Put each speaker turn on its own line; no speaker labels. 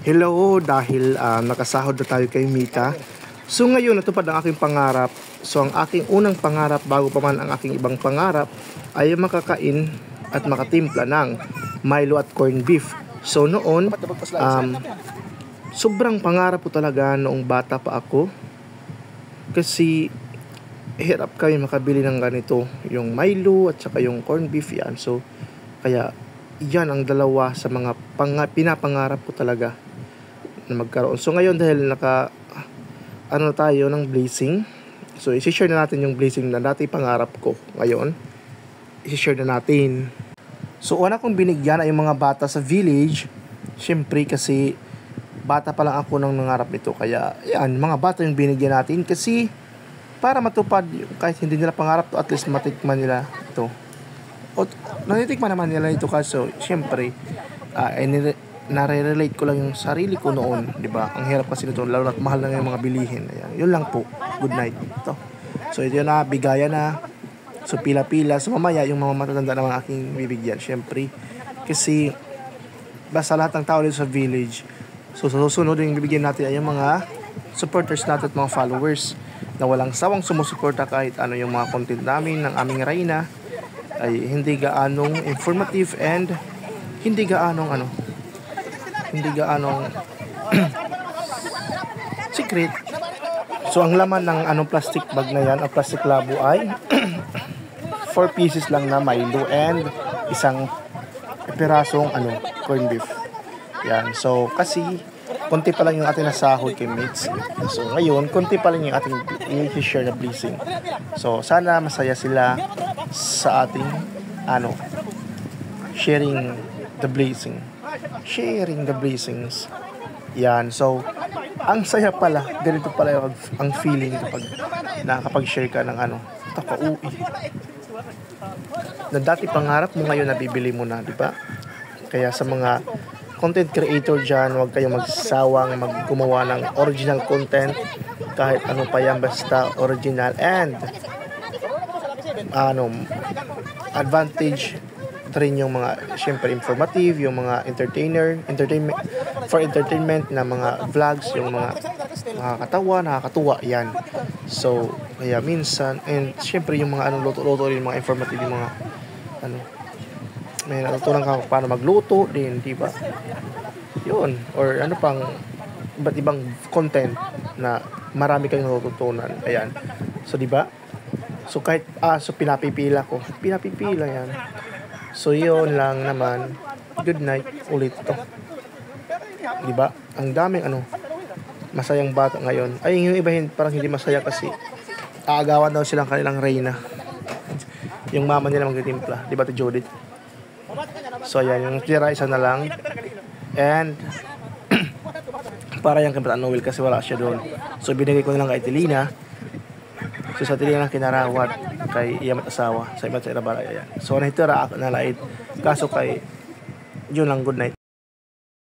Hello, dahil nakasahod na tayo kay Mita. So ngayon, natupad ang aking pangarap. So ang aking unang pangarap bago pa man ang aking ibang pangarap ay makakain at makatimpla ng Milo at corned beef. So noon, sobrang pangarap ko talaga noong bata pa ako. Kasi hirap kami makabili ng ganito, yung Milo at saka yung corned beef yan. So kaya yan ang dalawa sa mga pinapangarap ko talaga na magkaroon. So ngayon dahil tayo ng blessing, so i-share na natin yung blessing na dati pangarap ko. Ngayon i-share na natin. So una kong binigyan ay yung mga bata sa village. Siyempre kasi bata pa lang ako nang nangarap nito, kaya yan, mga bata yung binigyan natin kasi para matupad kahit hindi nila pangarap to, at least matikman nila ito. O natitikman naman nila ito, kaso siyempre nare-relate ko lang yung sarili ko noon, di ba? Ang hirap kasi nito, lalo na't mahal na yung mga bilihin. Ayan, yun lang po. Good night. Ito. So ito na, bigayan na. So pila-pila. So mamaya yung mga matatanda naman aking bibigyan, siyempre. Kasi basta lahat ng tao dito sa village, so sa susunod yung bibigyan natin ay yung mga supporters natin at mga followers na walang sawang sumusuporta kahit ano yung mga content namin ng aming Reyna ay hindi gaanong informative and hindi gaanong secret. So ang laman ng plastic bag na yan, o plastic labo, ay 4 pieces lang na Milo and isang pirasong corned beef. Yan. So kasi konti pa lang yung ating nasahod kay mates. So ngayon konti pa lang yung ating i-share na blessing. So sana masaya sila sa ating sharing the blessings. Yan. So ang saya pala, ganito pala ang feeling kapag nakakapag-share ka ng takauwi na dati pangarap mo, ngayon nabibili mo na, di ba? Kaya sa mga content creator dyan, huwag kayong magsawang gumawa ng original content kahit ano pa yan, basta original and advantage rin yung mga syempre informative, yung mga entertainment na mga vlogs, yung mga nakakatuwa yan. So kaya minsan, and syempre yung mga luto-luto rin, mga informative, yung mga may natutunan ka paano magluto din, di ba? Yun, or pang iba't ibang content na marami kang natutunan. Ayan. So di ba? So kahit pinapipila yan. So yun lang naman. Good night ulit to. Di ba? Ang daming masayang bata ngayon. Ay, yung iba parang hindi masaya kasi aagawan daw silang kanilang Reyna. Yung mama nila magtitimpla. Di ba, Judith? So ayan, yung tira isa na lang. And para yung kay Noel kasi wala siya doon. So binigay ko na lang kay Tilina. So sa Tilina kinarawat kay Iyamat asawa sa iba't sa Irabara. Ayan. So nahitira ako na lait. Kaso kay yun lang, good night.